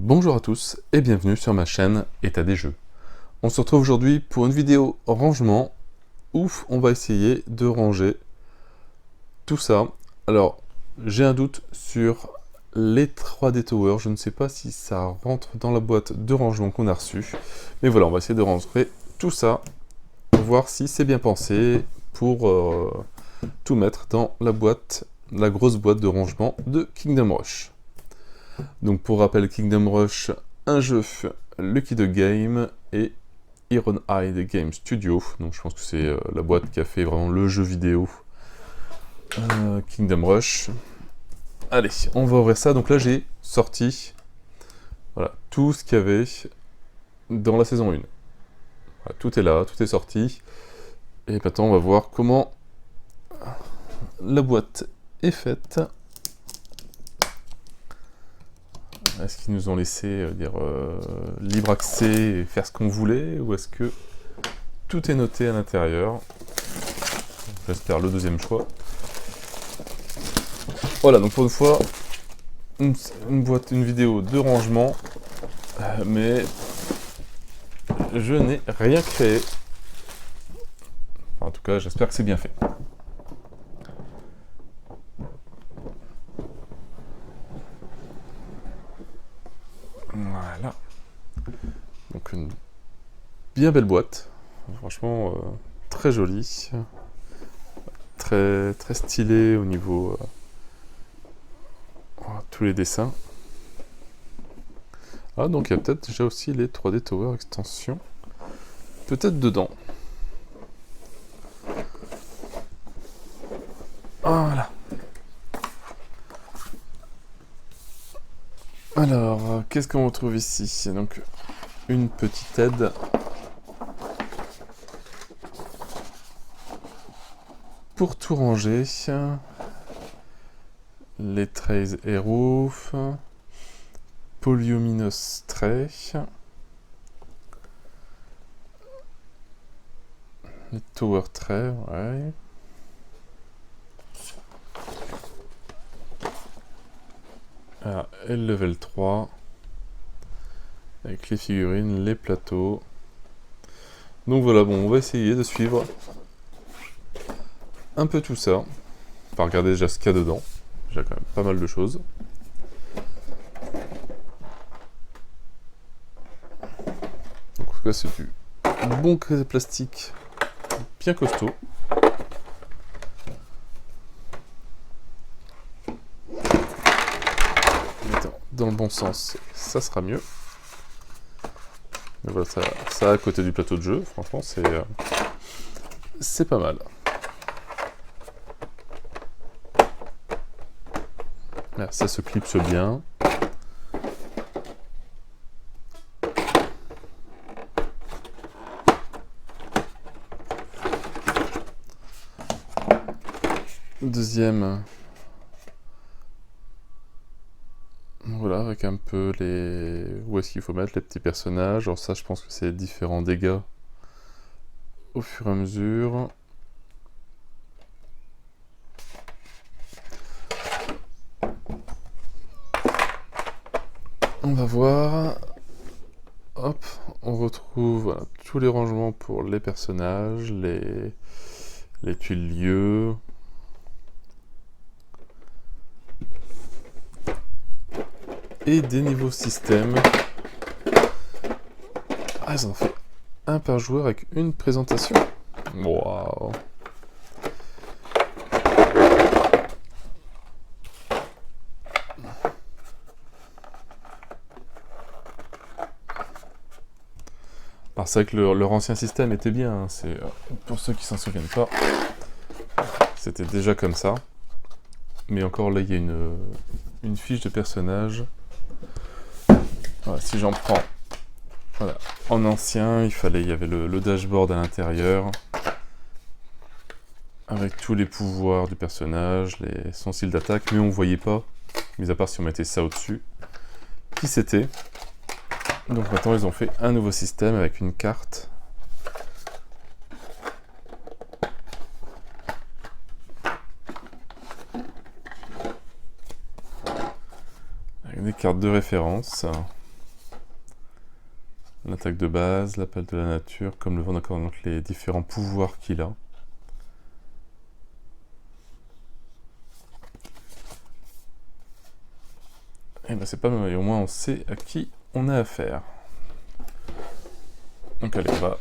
Bonjour à tous et bienvenue sur ma chaîne État des jeux. On se retrouve aujourd'hui pour une vidéo rangement où on va essayer de ranger tout ça. Alors, j'ai un doute sur les 3D Tower, je ne sais pas si ça rentre dans la boîte de rangement qu'on a reçue. Mais voilà, on va essayer de ranger tout ça pour voir si c'est bien pensé pour tout mettre dans la boîte, la grosse boîte de rangement de Kingdom Rush. Donc pour rappel, Kingdom Rush, un jeu Lucky the Game et Ironhide Game Studio. Donc je pense que c'est la boîte qui a fait vraiment le jeu vidéo Kingdom Rush. Allez, on va ouvrir ça. Donc là j'ai sorti voilà, tout ce qu'il y avait dans la saison 1. Voilà, tout est là, tout est sorti. Et maintenant on va voir comment la boîte est faite. Est-ce qu'ils nous ont laissé libre accès et faire ce qu'on voulait, ou est-ce que tout est noté à l'intérieur? J'espère le deuxième choix. Voilà, donc pour une fois, une vidéo de rangement, mais je n'ai rien créé. Enfin, en tout cas, j'espère que c'est bien fait. Voilà. Donc une bien belle boîte. Franchement, très jolie. Très stylée au niveau tous les dessins. Ah, donc il y a peut-être déjà aussi les 3D Tower extensions. Peut-être dedans. Voilà. Alors, qu'est-ce qu'on retrouve ici? Donc, une petite aide. Pour tout ranger. Les trays héros. Polyluminous tray. Les tower trays, ouais. Ah, et le level 3. Avec les figurines, les plateaux. Donc voilà, bon, on va essayer de suivre un peu tout ça. Enfin, regarder déjà ce qu'il y a dedans. J'ai quand même pas mal de choses. Donc, en tout cas, c'est du bon plastique bien costaud. Dans le bon sens, ça sera mieux. Mais voilà, ça à côté du plateau de jeu, franchement, c'est pas mal. Là, ça se clipse bien. Deuxième. Voilà, avec un peu les... Où est-ce qu'il faut mettre les petits personnages. Alors ça, je pense que c'est différents dégâts au fur et à mesure. On va voir. Hop, on retrouve voilà, tous les rangements pour les personnages, les tuiles lieux. Et des niveaux système. Ah, ils en ont fait un par joueur avec une présentation. Waouh! Alors c'est vrai que leur ancien système était bien, hein, c'est pour ceux qui s'en souviennent pas, c'était déjà comme ça. Mais encore là, il y a une fiche de personnage. Voilà, si j'en prends, voilà, en ancien, il y avait le dashboard à l'intérieur, avec tous les pouvoirs du personnage, son style d'attaque, mais on voyait pas, mis à part si on mettait ça au-dessus, qui c'était. Donc maintenant ils ont fait un nouveau système avec une carte. Avec des cartes de référence. l'attaque de base, l'appel de la nature, comme le vent d'accord, donc les différents pouvoirs qu'il a. Et ben c'est pas mal, et au moins on sait à qui on a affaire. Donc allez, on va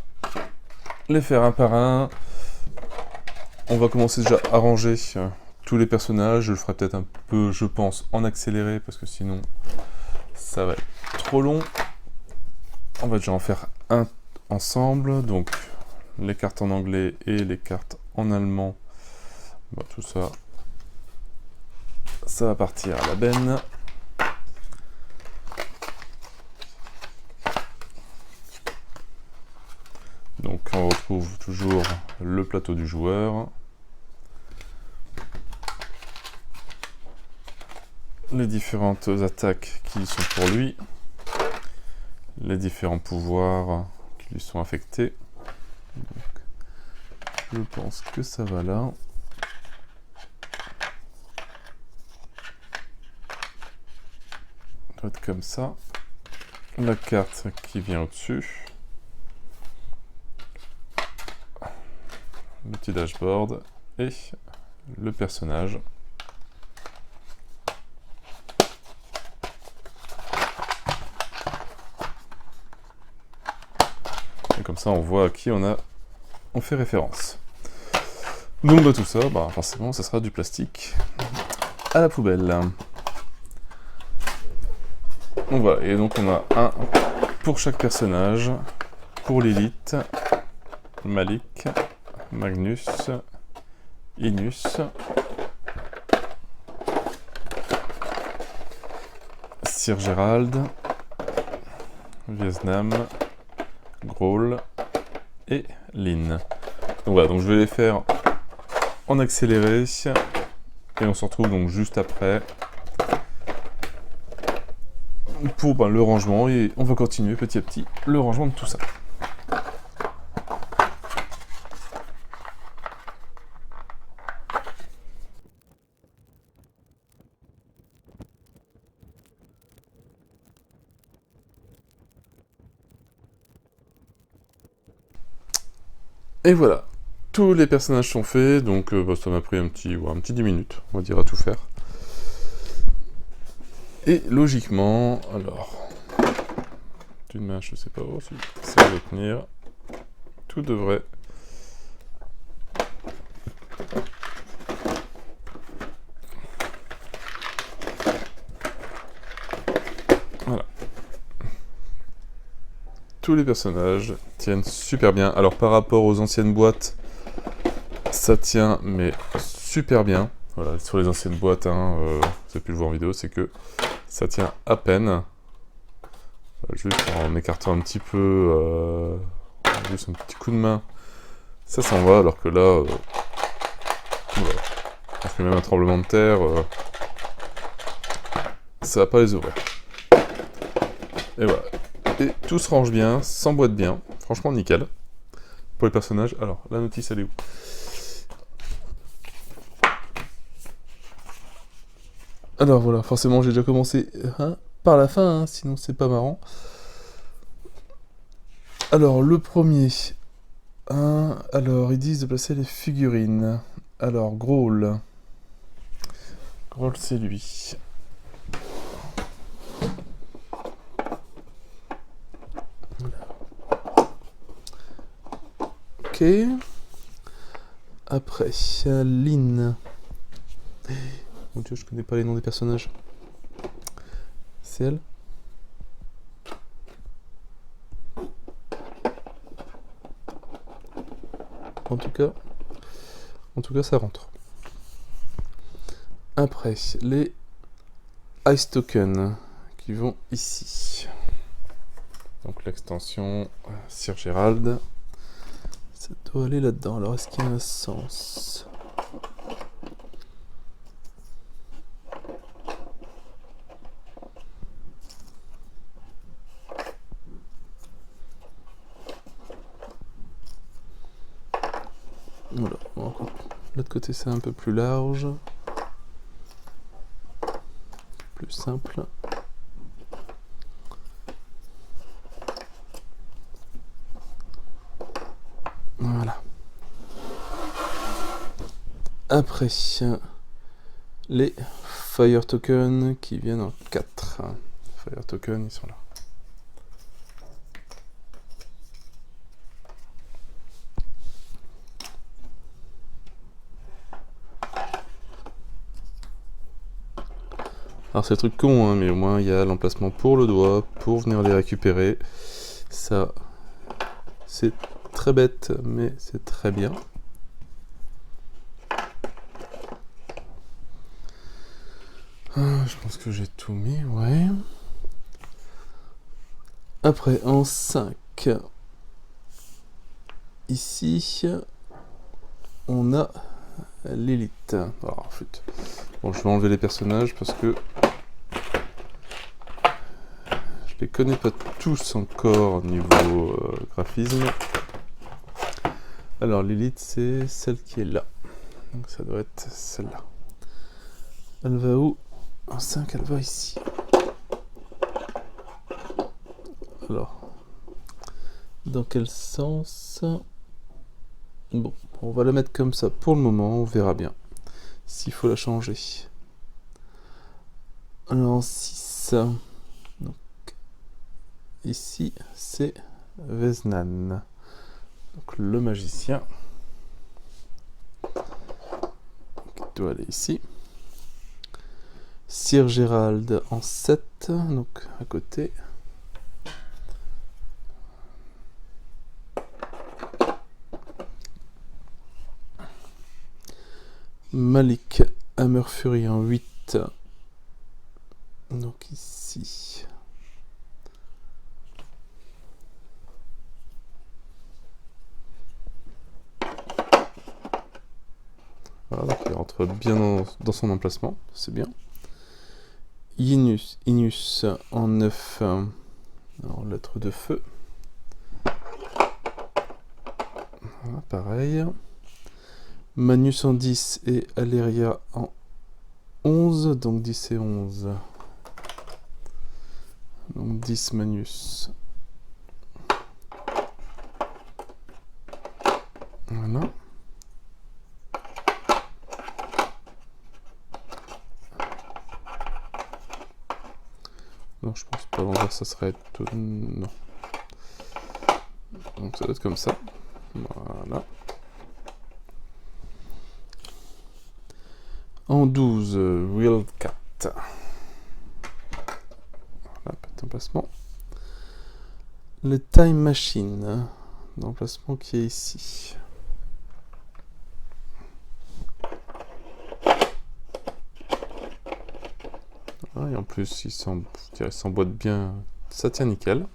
les faire un par un. On va commencer déjà à ranger tous les personnages. Je le ferai peut-être un peu, je pense, en accéléré, parce que sinon ça va être trop long. On va déjà en faire un ensemble, donc les cartes en anglais et les cartes en allemand. Bon, tout ça, ça va partir à la benne. Donc on retrouve toujours le plateau du joueur, les différentes attaques qui sont pour lui, les différents pouvoirs qui lui sont affectés. Donc, je pense que ça va là. Ça doit être comme ça. La carte qui vient au-dessus. Le petit dashboard et le personnage. Et comme ça on voit à qui on fait référence. Donc bah, tout ça, bah, forcément ça sera du plastique à la poubelle. Donc voilà, et donc on a un pour chaque personnage, pour Lilith, Malik, Magnus, Inus, Sir Gerald, Vietnam, Grohl et Lynn. Donc voilà, donc je vais les faire en accéléré et on se retrouve donc juste après pour le rangement et on va continuer petit à petit le rangement de tout ça. Et voilà, tous les personnages sont faits, donc bah, ça m'a pris un petit 10 minutes, on va dire, à tout faire. Et logiquement, alors, d'une main, je sais pas si ça va tenir, tout devrait... Voilà. Tous les personnages tiennent super bien. Alors par rapport aux anciennes boîtes, ça tient mais super bien. Voilà, sur les anciennes boîtes, hein, vous avez pu le voir en vidéo, c'est que ça tient à peine. Juste en écartant un petit peu, juste un petit coup de main, ça s'en va, alors que là, voilà. Je fais même un tremblement de terre, ça va pas les ouvrir. Et voilà. Et tout se range bien, s'emboîte bien, franchement nickel. Pour les personnages, alors la notice elle est où? Alors voilà, forcément j'ai déjà commencé par la fin, hein, sinon c'est pas marrant. Alors le premier, alors ils disent de placer les figurines. Alors Grohl, c'est lui. Ok. Après, Lynn. Mon dieu, je connais pas les noms des personnages. C'est elle? En tout cas, ça rentre. Après, les Ice Tokens qui vont ici. Donc l'extension Sir Gerald. Ça doit aller là-dedans. Alors, est-ce qu'il y a un sens? Voilà, l'autre côté c'est un peu plus large, plus simple. Voilà. Après, les Fire Tokens qui viennent en 4. Fire Tokens, ils sont là. Alors c'est un truc con, hein, mais au moins il y a l'emplacement pour le doigt, pour venir les récupérer. Ça, c'est très bête, mais c'est très bien. Je pense que j'ai tout mis, ouais. Après, en 5, ici, on a l'élite. Alors, flûte. Bon, je vais enlever les personnages parce que je les connais pas tous encore au niveau graphisme. Alors, l'élite, c'est celle qui est là. Donc, ça doit être celle-là. Elle va où? En 5, elle va ici. Alors, dans quel sens? Bon, on va la mettre comme ça pour le moment, on verra bien s'il faut la changer. Alors, en 6, donc, ici, c'est Veznan, donc le magicien, qui doit aller ici. Sir Gérald en 7, donc à côté. Malik Hammerfury en 8, donc ici. Voilà, donc il rentre bien dans son emplacement, c'est bien. Inus en 9, en lettre de feu. Voilà, pareil. Manus en 10 et Aléria en 11, donc 10 et 11. Donc 10 Manus. Voilà. Non, je pense pas, l'envers ça serait tout... Non. Donc ça doit être comme ça. Voilà. En 12, Wildcat. Voilà, petit emplacement. Le Time Machine, l'emplacement qui est ici. Voilà, et en plus, il s'emboîte bien, ça tient nickel.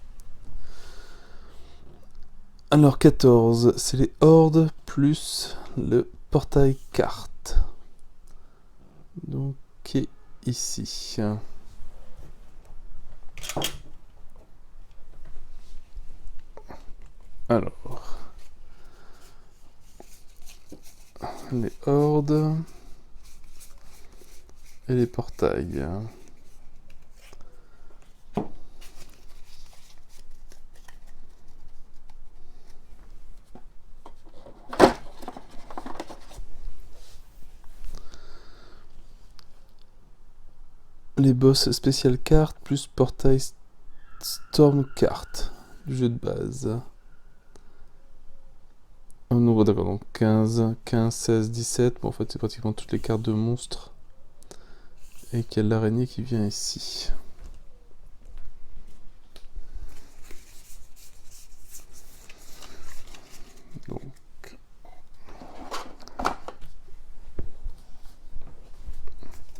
Alors 14, c'est les hordes plus le portail carte. Donc, qui est ici. Alors, les hordes et les portails. Les boss spécial carte plus portail storm carte du jeu de base. Un nombre d'accord, donc 15, 16, 17. Bon, en fait, c'est pratiquement toutes les cartes de monstres. Et qu'il y a l'araignée qui vient ici.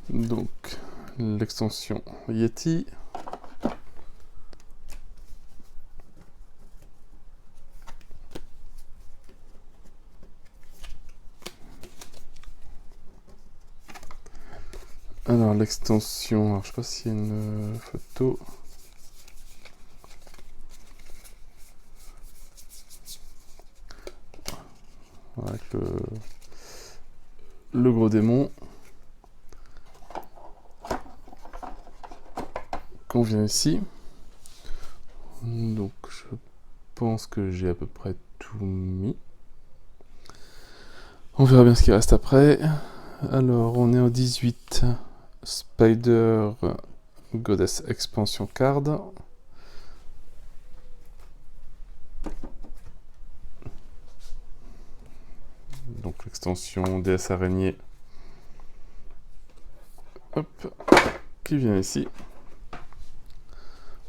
Donc l'extension Yeti. Alors l'extension, alors je sais pas s'il y a une photo. Avec le gros démon. Qu'on vient ici. Donc je pense que j'ai à peu près tout mis. On verra bien ce qui reste après. Alors, on est en 18. Spider Goddess Expansion Card. Donc l'extension DS Araignée. Hop. Qui vient ici.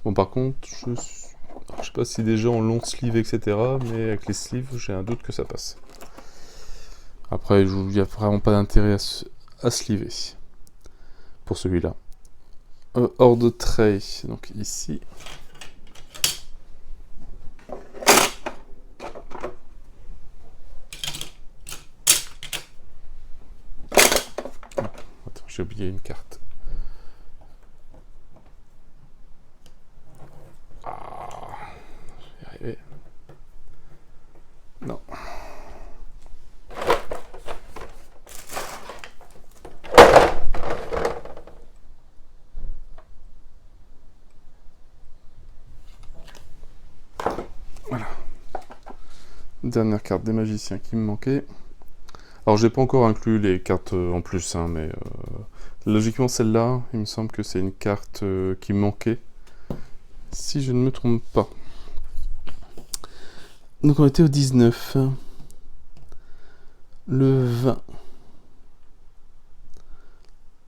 Bon, par contre, je sais pas si des gens ont long sleeve, etc. Mais avec les sleeves, j'ai un doute que ça passe. Après, il n'y a vraiment pas d'intérêt à sleever. Pour celui-là. Horde Tray, donc ici. Attends, j'ai oublié une carte. Je vais y arriver. Non. Voilà. Dernière carte des magiciens qui me manquait. Alors j'ai pas encore inclus les cartes en plus, hein, mais logiquement celle-là, il me semble que c'est une carte qui manquait, si je ne me trompe pas. Donc on était au 19. Le 20.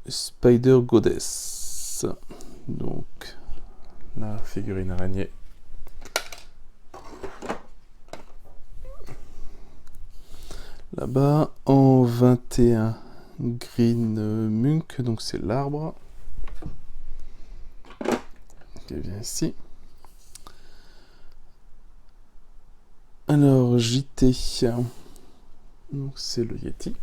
Spider Goddess. Donc la figurine araignée. Là-bas, en 21, Green Munk, donc c'est l'arbre. Qui vient ici. Alors, JT, donc c'est le Yeti.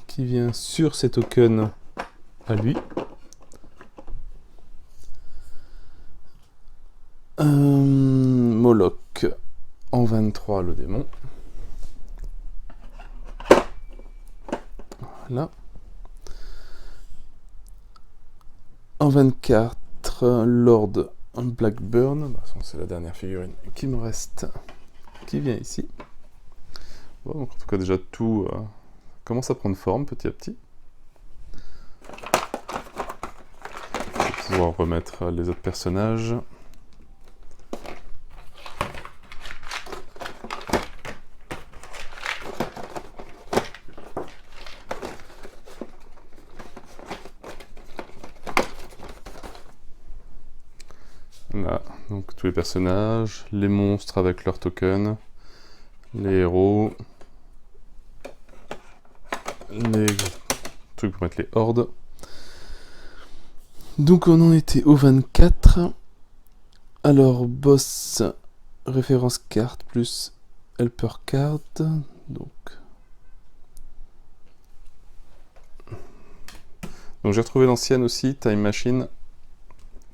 Qui vient sur ces tokens à lui. Moloch. En 23, le démon. Voilà. En 24, Lord Blackburn. Bah, c'est la dernière figurine qui me reste. Qui vient ici. Bon, donc en tout cas, déjà, tout commence à prendre forme petit à petit. Je vais pouvoir remettre les autres personnages. Là, donc tous les personnages, les monstres avec leurs tokens, les héros, les trucs pour mettre les hordes. Donc on en était au 24. Alors boss référence carte plus helper card. Donc j'ai retrouvé l'ancienne aussi, Time Machine,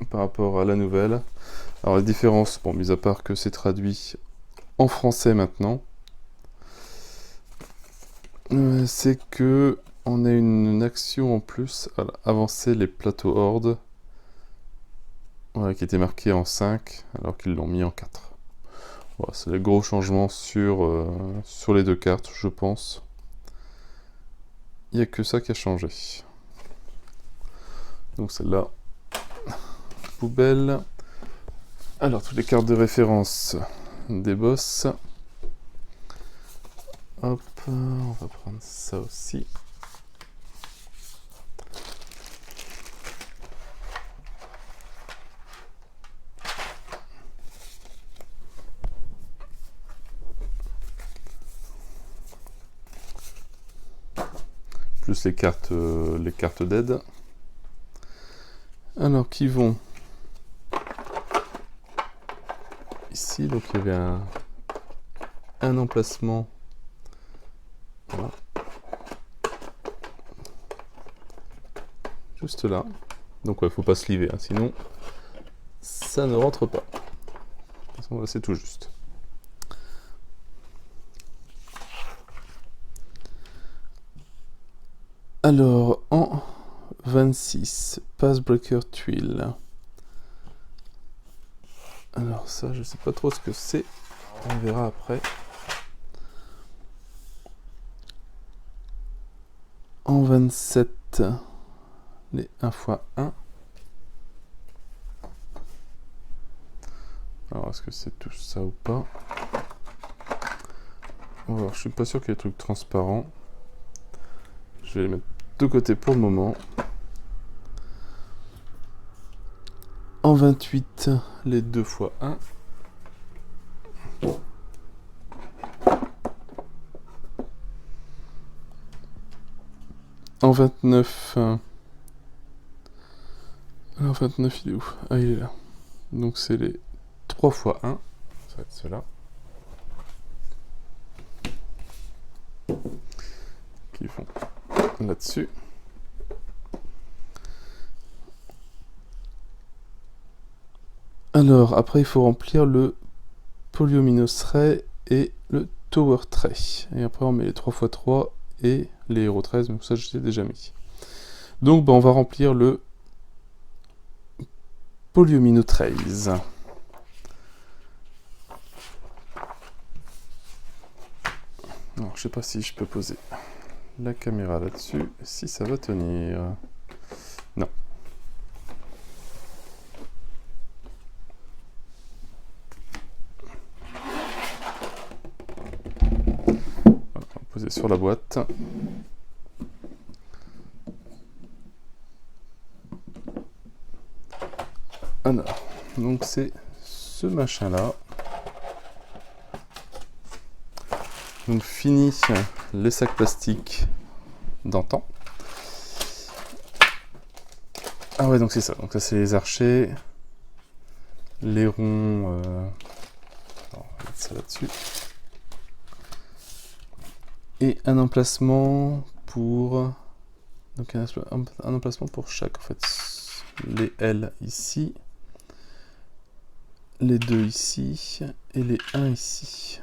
par rapport à la nouvelle. Alors la différence, bon, mis à part que c'est traduit en français maintenant, c'est que on a une action en plus à avancer les plateaux hordes, voilà, qui était marqué en 5 alors qu'ils l'ont mis en 4. Voilà, c'est les gros changements sur les deux cartes, je pense. Il n'y a que ça qui a changé. Donc celle-là, poubelle. Alors, toutes les cartes de référence des boss. Hop, on va prendre ça aussi. Plus les cartes d'aide. Alors, qui vont ici, donc il y avait un emplacement. Voilà. Juste là. Donc ouais, faut pas se liver, hein, sinon ça ne rentre pas. De toute façon, là, c'est tout juste. Alors, en 26, Passbreaker Tuile. Alors ça, je sais pas trop ce que c'est. On verra après. En 27, les 1 x 1. Alors, est-ce que c'est tout ça ou pas? On va voir, je suis pas sûr qu'il y ait des trucs transparents. Je vais les mettre de côté pour le moment. En 28, les 2 x 1. En 29... Alors 29, il est où? Ah, il est là. Donc c'est les 3 x 1. Ça va être ceux-là. Qui vont là-dessus. Alors, après, il faut remplir le polyominoes tray et le tower tray. Et après, on met les 3 x 3 et les héros 13, donc ça, je l'ai déjà mis. Donc, on va remplir le polyomino trays. Alors, je sais pas si je peux poser la caméra là-dessus, si ça va tenir. Non. On va poser sur la boîte. Alors, donc c'est ce machin-là. Donc fini les sacs plastiques d'antan. Ah ouais, donc c'est ça. Donc ça c'est les archers, les ronds. Alors, on va mettre ça là-dessus. Et un emplacement pour. Donc un emplacement pour chaque en fait. Les L ici, les 2 ici et les 1 ici.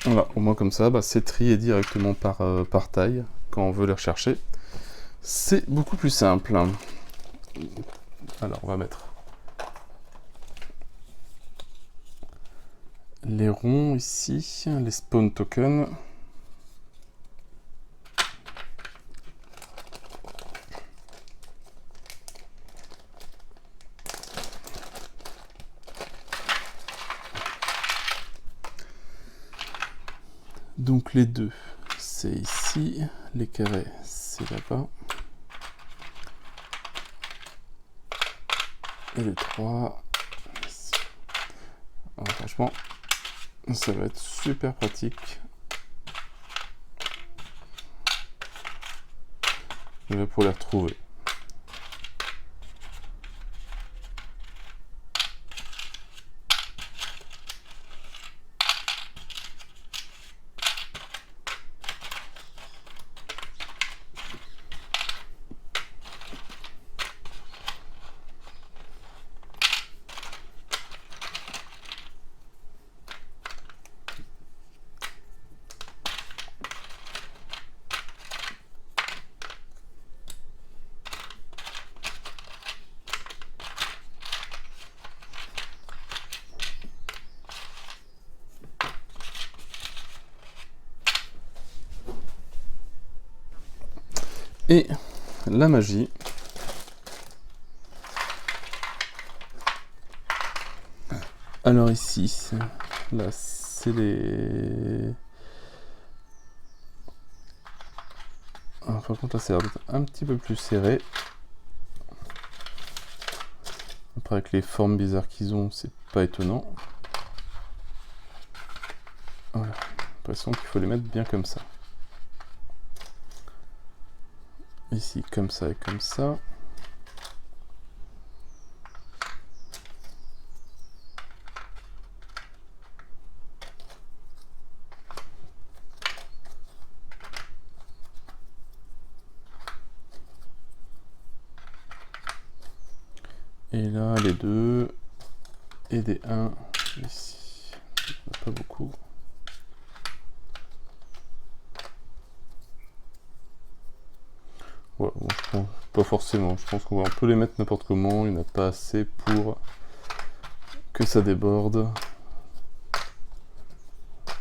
Voilà, au moins comme ça, c'est trié directement par taille quand on veut les rechercher. C'est beaucoup plus simple. Alors, on va mettre les ronds ici, les spawn tokens. Donc les 2, c'est ici, les carrés, c'est là-bas. Et les 3, ici. Alors, franchement, ça va être super pratique. Pour les retrouver. Et la magie. Alors ici, là c'est les... Ah, par contre là c'est un petit peu plus serré. Après avec les formes bizarres qu'ils ont, c'est pas étonnant. Voilà, on peut l'impression qu'il faut les mettre bien comme ça. Ici, comme ça et comme ça. Et là, les 2 et des 1 ici. Pas beaucoup. Ouais, bon, je pense, pas forcément. Je pense qu'on peut les mettre n'importe comment. Il n'y en a pas assez pour que ça déborde.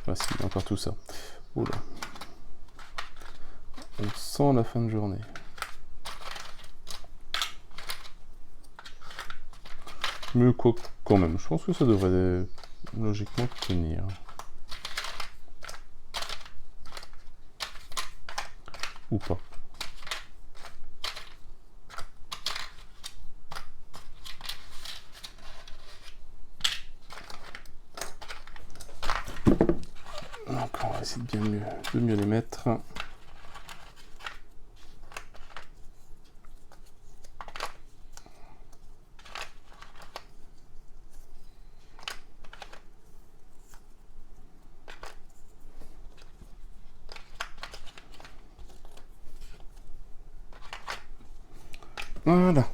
Voici, encore tout ça. Oula. On sent la fin de journée. Mais quoi, quand même, je pense que ça devrait logiquement tenir. Ou pas. Donc on va essayer de mieux les mettre. Voilà.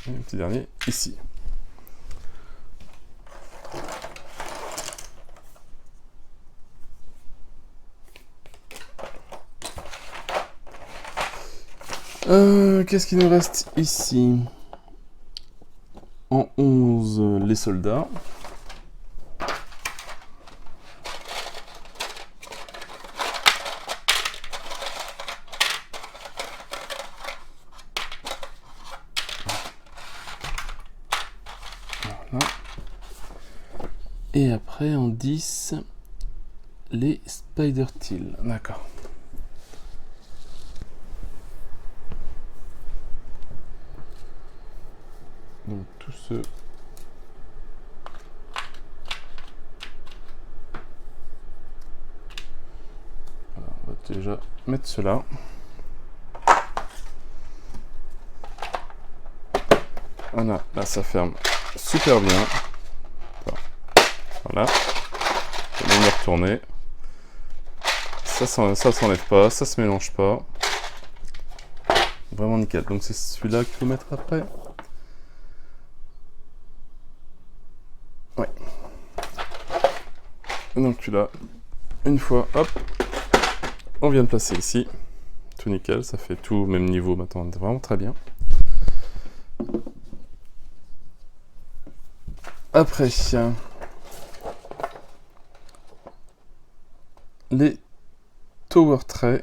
Et un petit dernier ici. Qu'est-ce qu'il nous reste ici? En 11, les soldats. Voilà. Et après, en 10, les Spider-Tail. D'accord. Donc tout ce... Voilà, on va déjà mettre cela. Voilà, là ça ferme super bien. Voilà. On va me retourner. Ça s'enlève pas, ça se mélange pas. Vraiment nickel. Donc c'est celui-là qu'il faut mettre après. Ouais. Donc là, une fois, hop, on vient de placer ici. Tout nickel, ça fait tout au même niveau maintenant, vraiment très bien. Après, les tower trays.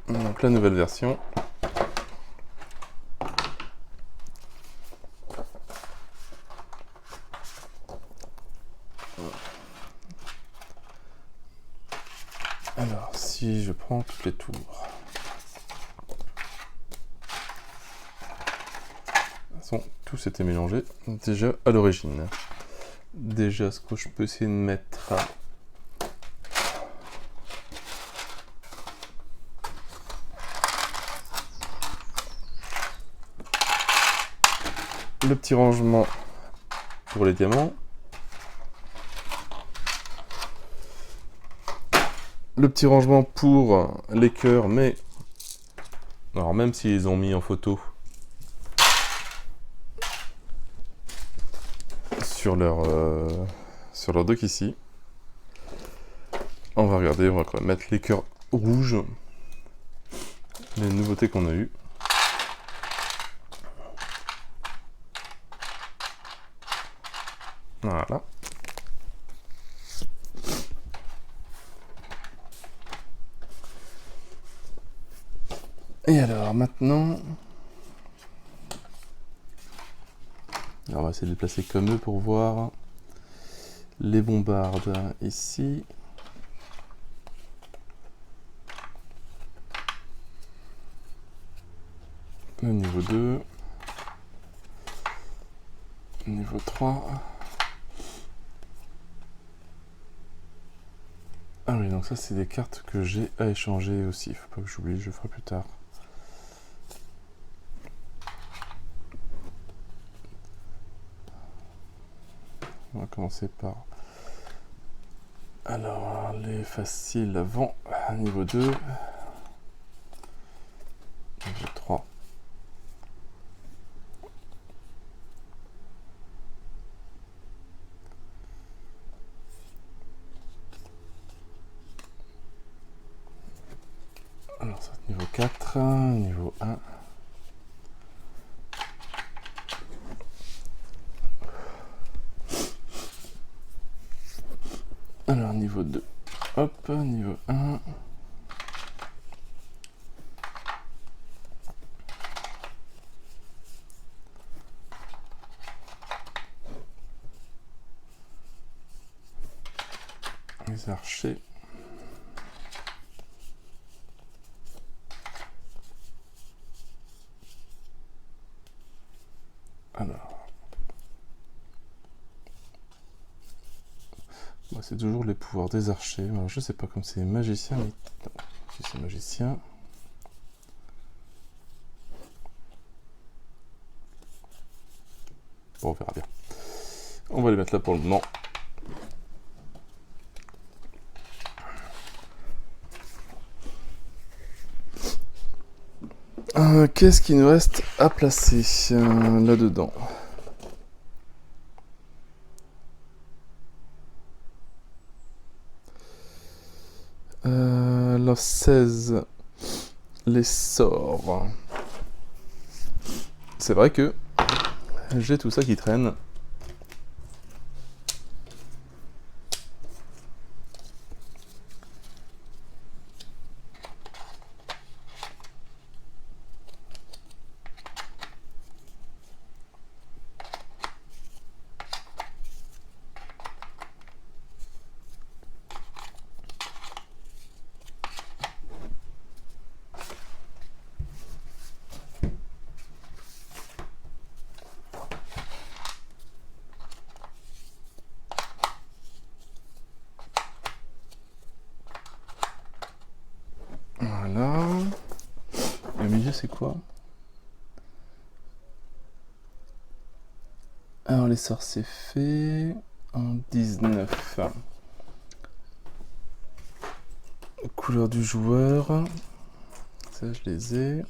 Donc la nouvelle version. Alors, si je prends toutes les tours. De toute façon, tout s'était mélangé déjà à l'origine. Déjà, ce que je peux essayer de mettre... le petit rangement pour les diamants. Le petit rangement pour les cœurs, mais... Alors même s'ils ont mis en photo sur leur dock ici, on va regarder, on va quand même mettre les cœurs rouges, les nouveautés qu'on a eues. Voilà. Et alors maintenant, on va essayer de les placer comme eux pour voir les bombardes ici. Le niveau 2. Niveau 3. Ah oui, donc ça c'est des cartes que j'ai à échanger aussi. Faut pas que j'oublie, je le ferai plus tard. On va commencer par... Alors, les faciles avant, niveau 2. Niveau 3. Alors ça, niveau 4, niveau 1. Alors niveau 2. Hop, niveau 1. Les archers. Alors, bah, c'est toujours les pouvoirs des archers. Alors, je sais pas comme c'est magicien, mais non, si c'est magicien. Bon, on verra bien. On va les mettre là pour le moment. Qu'est-ce qu'il nous reste à placer là-dedans? La 16, les sorts. C'est vrai que j'ai tout ça qui traîne. Voilà. Et au milieu, c'est quoi? Alors, les sorts, c'est fait en 19. Couleur du joueur. Ça, je les ai.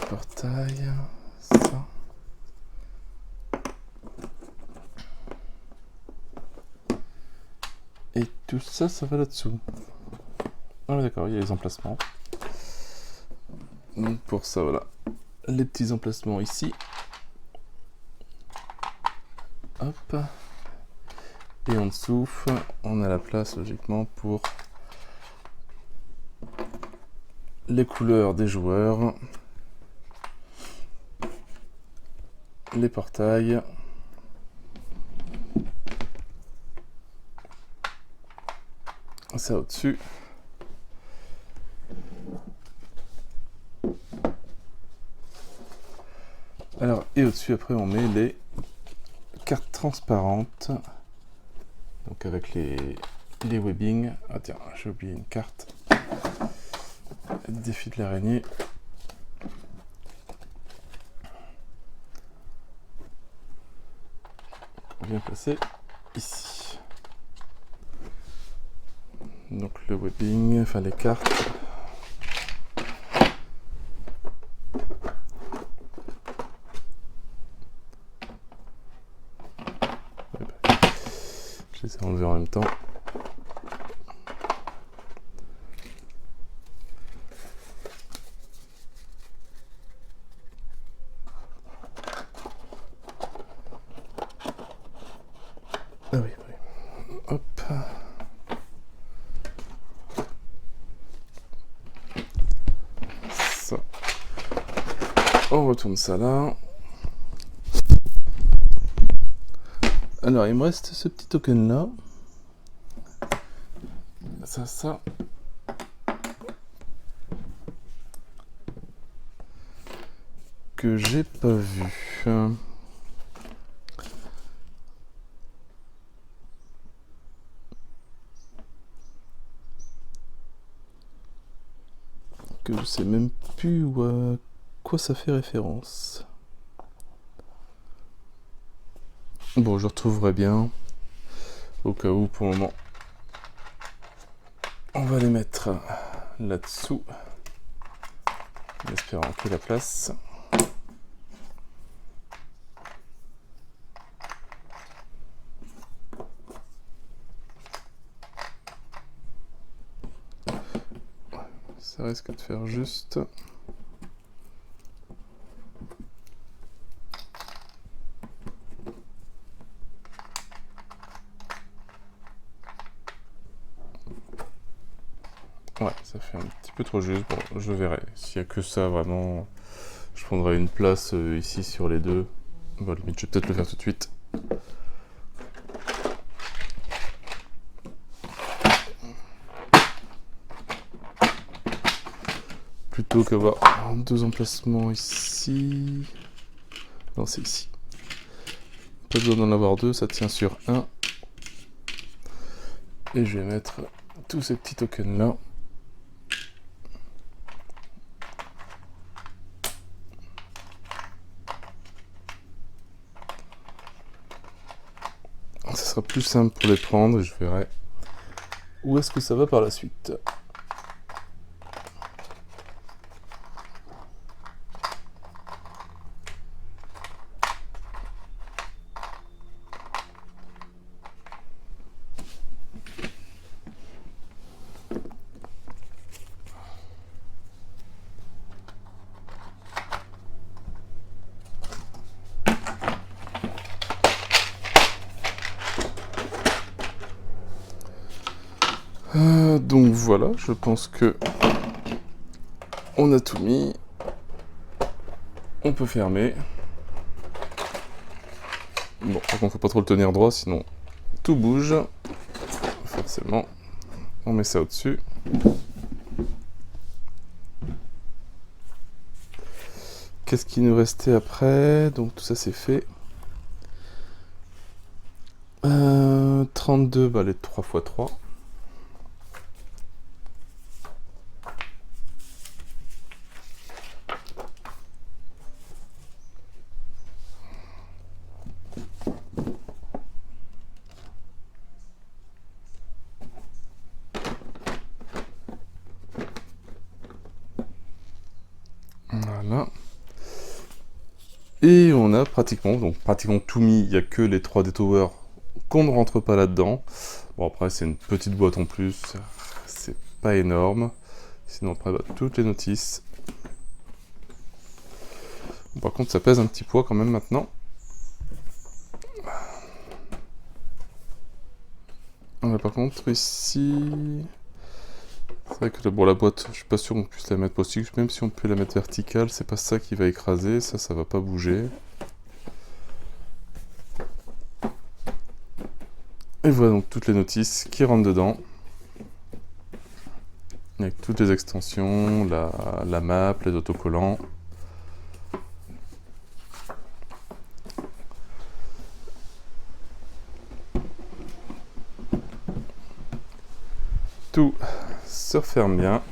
Portail. Ça. Et tout ça, ça va là-dessous. Ah, d'accord, il y a les emplacements. Donc, pour ça, voilà. Les petits emplacements ici. Hop. Et en dessous, on a la place logiquement pour les couleurs des joueurs, les portails, ça au-dessus. Alors, et au-dessus, après, on met les cartes transparentes. Donc, avec les webbings. Ah, tiens, j'ai oublié une carte. Défi de l'araignée. Bien placé ici. Donc, le webbing, enfin les cartes. Je les ai enlevés en même temps. Ah oui, oui. Hop. Ça. On retourne ça là. Alors, il me reste ce petit token là. Ça. que j'ai pas vu? Que je sais même plus à quoi ça fait référence. Bon, je retrouverai bien. Au cas où, pour le moment, on va les mettre là-dessous. En espérant qu'il y ait la place. Ça risque de faire juste. Ouais, ça fait un petit peu trop juste. Bon, je verrai. S'il n'y a que ça, vraiment, je prendrai une place ici sur les deux. Bon, limite, je vais peut-être le faire tout de suite. Plutôt qu'avoir deux emplacements ici. Non, c'est ici. Pas besoin d'en avoir deux, ça tient sur un. Et je vais mettre tous ces petits tokens là. Ça sera plus simple pour les prendre et je verrai où est-ce que ça va par la suite. Donc voilà, je pense que on a tout mis. On peut fermer. Bon, par contre, faut pas trop le tenir droit, sinon tout bouge. Forcément, on met ça au-dessus. Qu'est-ce qui nous restait après? Donc tout ça c'est fait. 32, bah les 3 x 3. Voilà. Et on a pratiquement tout mis, il n'y a que les 3D Towers qu'on ne rentre pas là-dedans. Bon après c'est une petite boîte en plus, c'est pas énorme. Sinon après bah, toutes les notices. Bon, par contre ça pèse un petit poids quand même maintenant. Par contre ici... C'est vrai que bon, la boîte, je suis pas sûr qu'on puisse la mettre possible, même si on peut la mettre verticale, c'est pas ça qui va écraser, ça va pas bouger. Et voilà donc toutes les notices qui rentrent dedans. Avec toutes les extensions, la map, les autocollants. Tout se referme bien.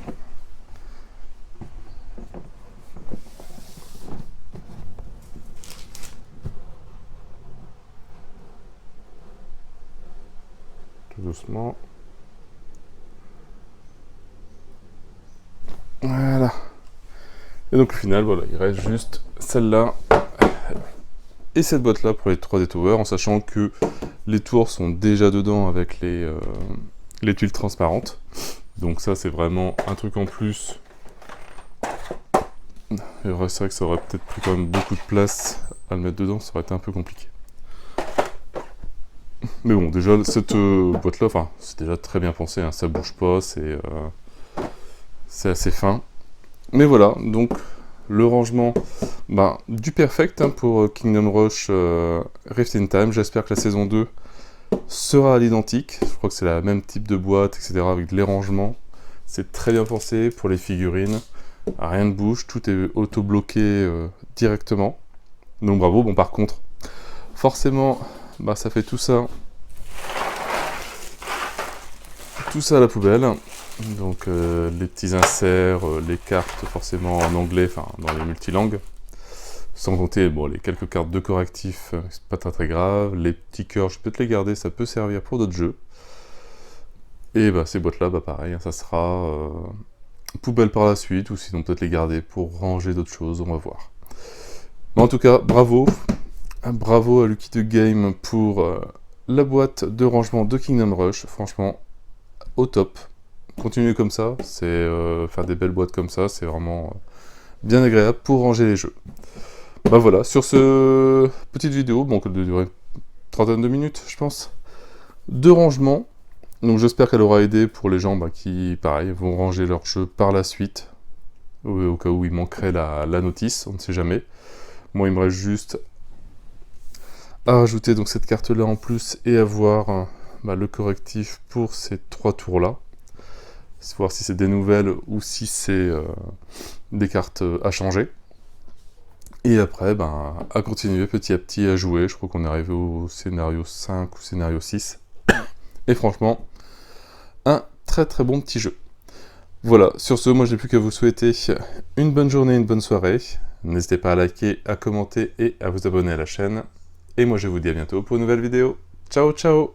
Tout doucement. Voilà. Et donc au final, voilà, il reste juste celle-là et cette boîte-là pour les 3D Towers, en sachant que les tours sont déjà dedans avec les tuiles transparentes. Donc ça, c'est vraiment un truc en plus. C'est vrai que ça aurait peut-être pris quand même beaucoup de place à le mettre dedans, ça aurait été un peu compliqué. Mais bon, déjà, cette boîte-là, enfin, c'est déjà très bien pensé, hein, ça bouge pas, c'est assez fin. Mais voilà, donc le rangement du perfect hein, pour Kingdom Rush Rift in Time. J'espère que la saison 2 sera à l'identique. Je crois que c'est la même type de boîte, etc. avec les rangements. C'est très bien pensé pour les figurines. Rien ne bouge, tout est auto-bloqué directement. Donc bravo. Bon, par contre, forcément, bah, ça fait tout ça à la poubelle. Donc les petits inserts, les cartes forcément en anglais, enfin dans les multilangues. Sans compter bon, les quelques cartes de correctifs, c'est pas très grave. Les petits cœurs, je peux te les garder, ça peut servir pour d'autres jeux. Et bah, ces boîtes-là, bah, pareil, hein, ça sera poubelle par la suite, ou sinon peut-être les garder pour ranger d'autres choses, on va voir. Mais en tout cas, bravo. Bravo à Lucky the Game pour la boîte de rangement de Kingdom Rush. Franchement, au top. Continuez comme ça, c'est faire des belles boîtes comme ça, c'est vraiment bien agréable pour ranger les jeux. Bah voilà, sur ce petite vidéo, bon, qui doit durer une trentaine de minutes, je pense, de rangement. Donc j'espère qu'elle aura aidé pour les gens qui, pareil, vont ranger leurs jeux par la suite, au cas où il manquerait la notice, on ne sait jamais. Moi, il me reste juste à rajouter donc cette carte-là en plus et avoir le correctif pour ces 3 tours-là. Voir si c'est des nouvelles ou si c'est des cartes à changer. Et après, à continuer petit à petit à jouer. Je crois qu'on est arrivé au scénario 5 ou scénario 6. Et franchement, un très très bon petit jeu. Voilà, sur ce, moi je n'ai plus qu'à vous souhaiter une bonne journée, une bonne soirée. N'hésitez pas à liker, à commenter et à vous abonner à la chaîne. Et moi je vous dis à bientôt pour une nouvelle vidéo. Ciao ciao!